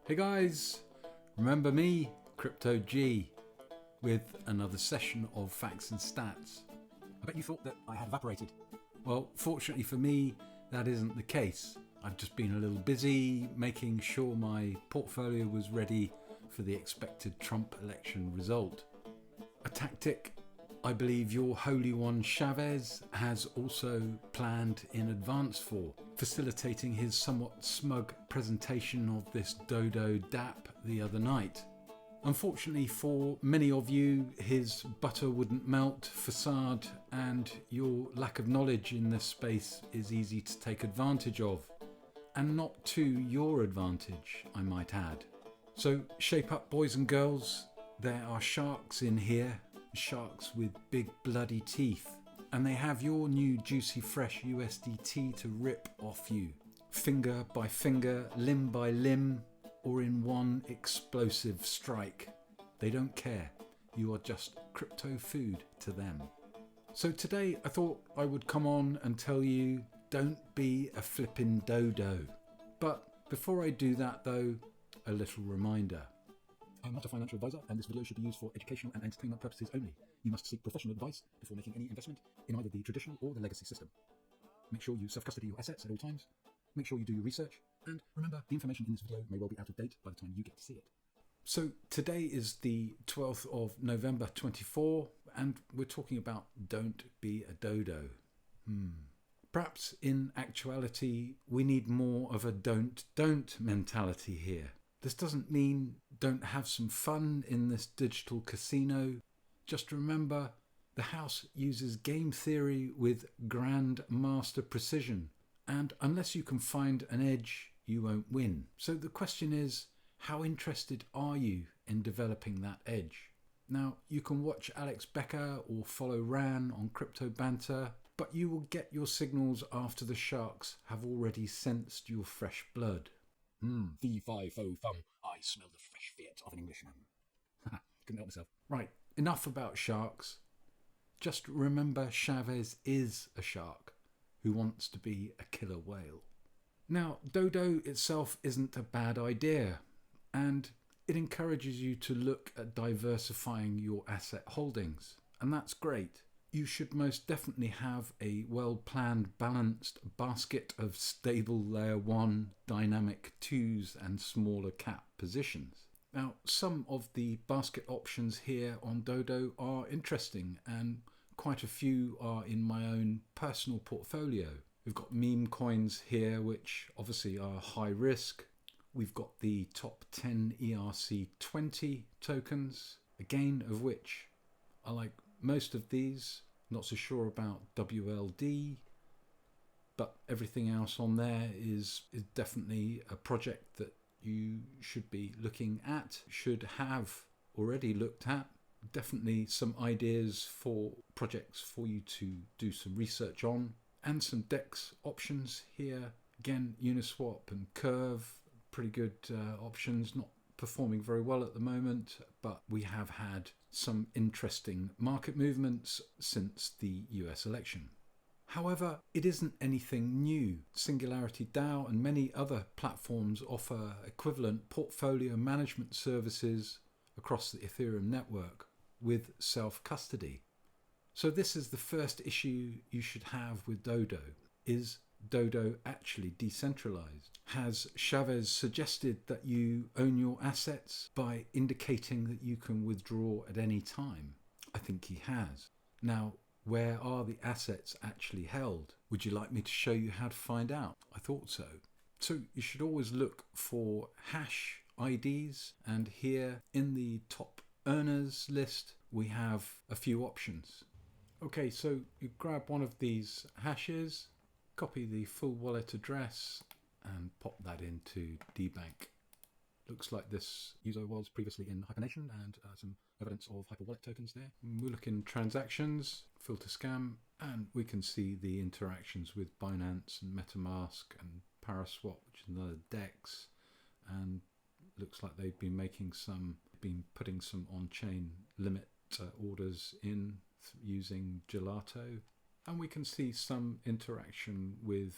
Hey guys, remember me, CrYptOG, with another session of Facts and Stats. I bet you thought that I had evaporated. Well, fortunately for me, that isn't the case. I've just been a little busy making sure my portfolio was ready for the expected Trump election result. A tactic I believe your Holy One Shavez has also planned in advance for, facilitating his somewhat smug presentation of this DODO DApp the other night. Unfortunately for many of you, his butter wouldn't melt facade and your lack of knowledge in this space is easy to take advantage of. And not to your advantage, I might add. So shape up, boys and girls. There are sharks in here. Sharks with big bloody teeth, and they have your new juicy fresh USDT to rip off you, finger by finger, limb by limb, or in one explosive strike. They don't care. You are just crypto food to them. So today I thought I would come on and tell you, don't be a flippin' dodo. But before I do that though, a little reminder. I am not a financial advisor, and this video should be used for educational and entertainment purposes only. You must seek professional advice before making any investment in either the traditional or the legacy system. Make sure you self-custody your assets at all times. Make sure you do your research. And remember, the information in this video may well be out of date by the time you get to see it. So today is the 12th of November 24, and we're talking about don't be a dodo. Perhaps in actuality, we need more of a don't mentality here. This doesn't mean don't have some fun in this digital casino. Just remember, the house uses game theory with grandmaster precision. And unless you can find an edge, you won't win. So the question is, how interested are you in developing that edge? Now, you can watch Alex Becker or follow Ran on Crypto Banter, but you will get your signals after the sharks have already sensed your fresh blood. Fee, fi, fo, fum. I smell the fresh fiat of an Englishman. Couldn't help myself. Right, enough about sharks. Just remember Shavez is a shark who wants to be a killer whale. Now, Dodo itself isn't a bad idea, and it encourages you to look at diversifying your asset holdings, and that's great. You should most definitely have a well-planned, balanced basket of stable layer 1, dynamic 2s and smaller cap positions. Now, some of the basket options here on Dodo are interesting and quite a few are in my own personal portfolio. We've got meme coins here, which obviously are high risk. We've got the top 10 ERC20 tokens, again of which I like most of these. Not so sure about WLD, but everything else on there is definitely a project that you should be looking at, should have already looked at. Definitely some ideas for projects for you to do some research on, and some DEX options here. Again, Uniswap and Curve, pretty good options, not performing very well at the moment, but we have had some interesting market movements since the US election. However, it isn't anything new. Singularity DAO and many other platforms offer equivalent portfolio management services across the Ethereum network with self-custody. So this is the first issue you should have with Dodo. Is Dodo actually decentralized? Has Shavez suggested that you own your assets by indicating that you can withdraw at any time? I think he has. Now, where are the assets actually held? Would you like me to show you how to find out? I thought so. So you should always look for hash IDs, and here in the top earners list we have a few options. Okay, so you grab one of these hashes, copy the full wallet address and pop that into dbank. Looks like this user was previously in Hypernation and some evidence of Hyper-Wallet tokens there. We look in transactions, filter scam, and we can see the interactions with Binance and MetaMask and Paraswap, which is another DEX, and looks like they've been putting some on-chain limit orders in using Gelato. And we can see some interaction with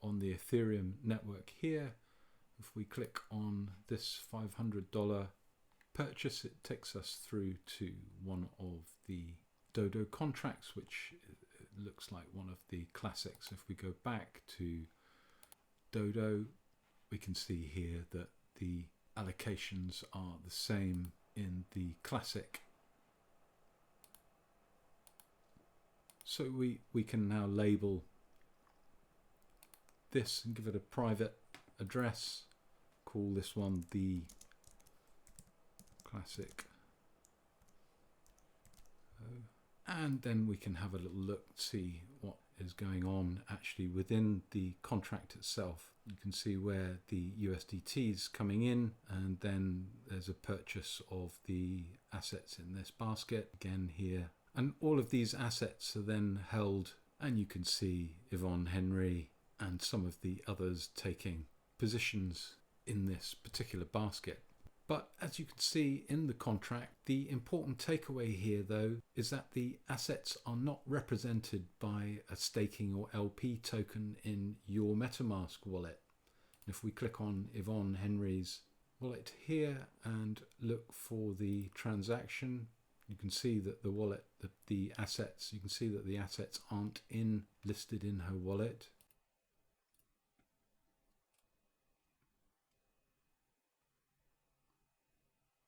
on the Ethereum network here If we click on this $500 purchase, it takes us through to one of the DODO contracts, which looks like one of the classics. If we go back to DODO, we can see here that the allocations are the same in the classic. So we can now label this and give it a private address, call this one the classic, and then we can have a little look, see what is going on actually within the contract itself. You can see where the USDT is coming in, and then there's a purchase of the assets in this basket again here, and all of these assets are then held, and you can see Yvonne Henry and some of the others taking positions in this particular basket. But as you can see in the contract, the important takeaway here though is that the assets are not represented by a staking or LP token in your MetaMask wallet. And if we click on Yvonne Henry's wallet here and look for the transaction, you can see that the wallet, the assets, you can see that the assets aren't listed in her wallet.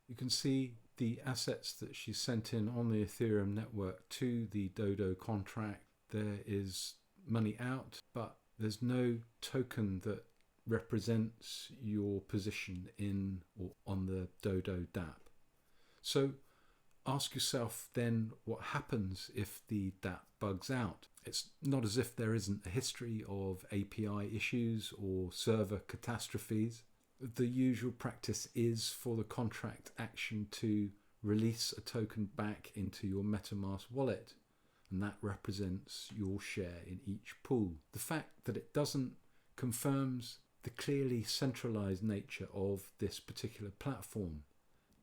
You can see the assets that she sent in on the Ethereum network to the DODO contract. There is money out, but there's no token that represents your position in or on the DODO DApp. So ask yourself then what happens if the DApp bugs out. It's not as if there isn't a history of API issues or server catastrophes. The usual practice is for the contract action to release a token back into your MetaMask wallet, and that represents your share in each pool. The fact that it doesn't confirms the clearly centralized nature of this particular platform,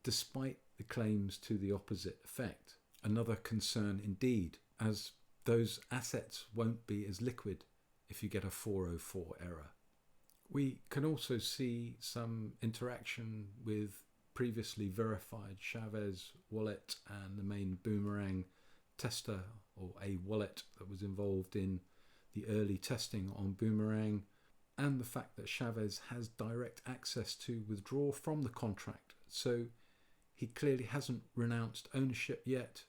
despite the claims to the opposite effect. Another concern indeed, as those assets won't be as liquid if you get a 404 error. We can also see some interaction with previously verified Shavez wallet and the main Boomerang tester, or a wallet that was involved in the early testing on Boomerang, and the fact that Shavez has direct access to withdraw from the contract. So he clearly hasn't renounced ownership yet,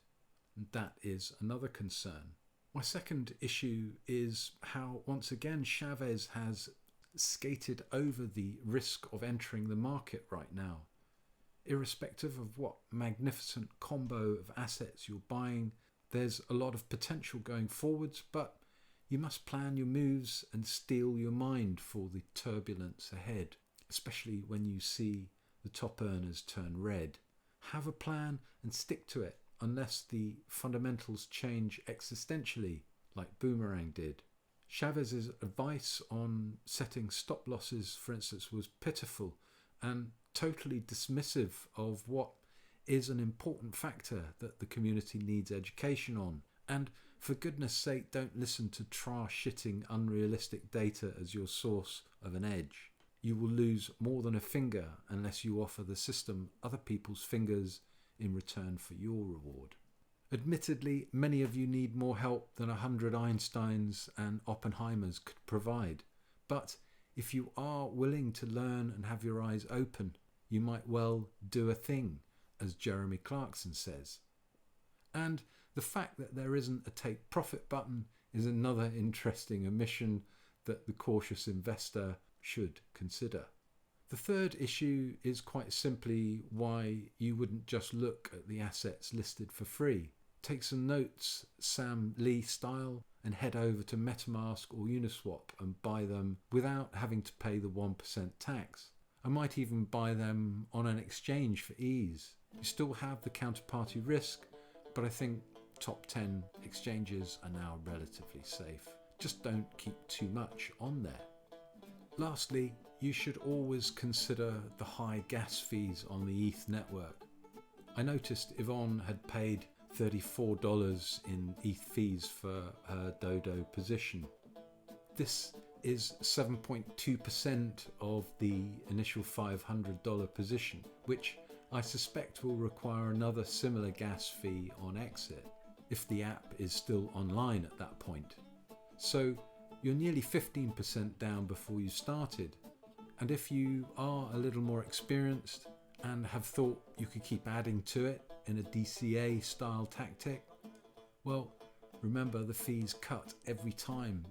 and that is another concern. My second issue is how, once again, Shavez has skated over the risk of entering the market right now. Irrespective of what magnificent combo of assets you're buying, there's a lot of potential going forwards, but you must plan your moves and steel your mind for the turbulence ahead, especially when you see the top earners turn red. Have a plan and stick to it, unless the fundamentals change existentially, like Boomerang did. Chavez's advice on setting stop losses, for instance, was pitiful and totally dismissive of what is an important factor that the community needs education on. And for goodness sake, don't listen to trash-shitting unrealistic data as your source of an edge. You will lose more than a finger unless you offer the system other people's fingers in return for your reward. Admittedly, many of you need more help than 100 Einsteins and Oppenheimers could provide. But if you are willing to learn and have your eyes open, you might well do a thing, as Jeremy Clarkson says. And the fact that there isn't a take profit button is another interesting omission that the cautious investor should consider. The third issue is quite simply why you wouldn't just look at the assets listed for free. Take some notes, Sam Lee style, and head over to MetaMask or Uniswap and buy them without having to pay the 1% tax. I might even buy them on an exchange for ease. You still have the counterparty risk, but I think top 10 exchanges are now relatively safe. Just don't keep too much on there. Lastly, you should always consider the high gas fees on the ETH network. I noticed Yvonne had paid $34 in ETH fees for her DODO position. This is 7.2% of the initial $500 position, which I suspect will require another similar gas fee on exit if the app is still online at that point. So you're nearly 15% down before you started. And if you are a little more experienced and have thought you could keep adding to it in a DCA style tactic, well, remember the fees cut every time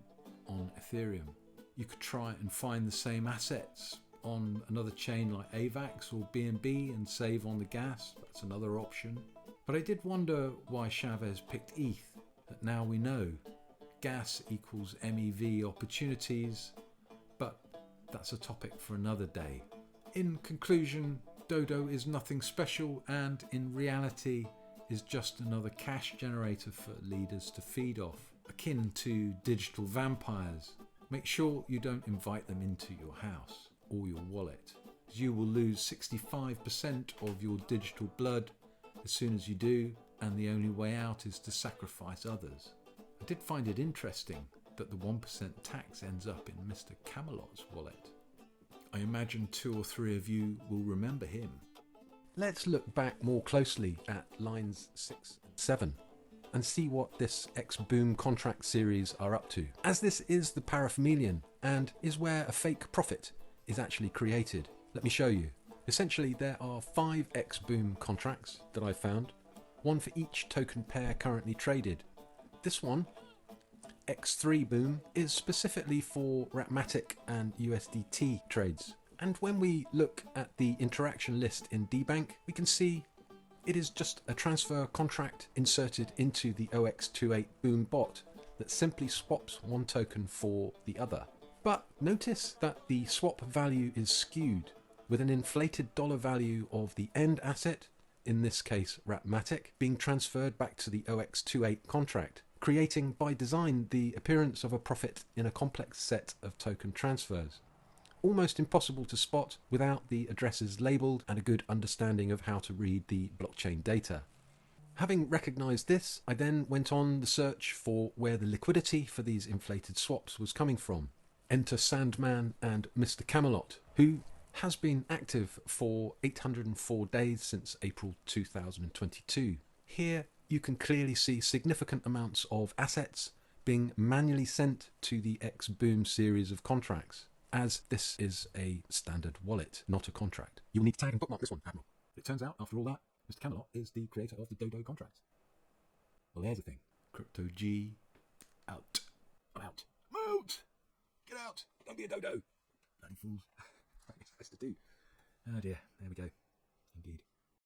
on Ethereum. You could try and find the same assets on another chain like AVAX or BNB and save on the gas. That's another option. But I did wonder why Shavez picked ETH, that now we know. Gas equals MEV opportunities, but that's a topic for another day. In conclusion, Dodo is nothing special and in reality is just another cash generator for leaders to feed off, akin to digital vampires. Make sure you don't invite them into your house or your wallet, as you will lose 65% of your digital blood as soon as you do, and the only way out is to sacrifice others. I did find it interesting that the 1% tax ends up in Mr. Camelot's wallet. I imagine 2 or 3 of you will remember him. Let's look back more closely at lines 6 and 7 and see what this X-Boom contract series are up to, as this is the paraphemelian and is where a fake profit is actually created. Let me show you. Essentially, there are 5 X-Boom contracts that I found, one for each token pair currently traded. This one, X3 Boom, is specifically for Ratmatic and USDT trades. And when we look at the interaction list in dbank, we can see it is just a transfer contract inserted into the OX28 Boom bot that simply swaps one token for the other. But notice that the swap value is skewed, with an inflated dollar value of the end asset, in this case Ratmatic, being transferred back to the OX28 contract, creating by design the appearance of a profit in a complex set of token transfers. Almost impossible to spot without the addresses labelled and a good understanding of how to read the blockchain data. Having recognised this, I then went on the search for where the liquidity for these inflated swaps was coming from. Enter Sandman and Mr. Camelot, who has been active for 804 days since April 2022. Here you can clearly see significant amounts of assets being manually sent to the X-Boom series of contracts, as this is a standard wallet, not a contract. You will need to tag and bookmark this one, Admiral. It turns out, after all that, Mr. Camelot is the creator of the Dodo contracts. Well, there's the thing. CrYptOG out. I'm out. I'm out! Get out! Don't be a dodo! Bloody fools. Right, it's best to do. Oh dear, there we go. Indeed.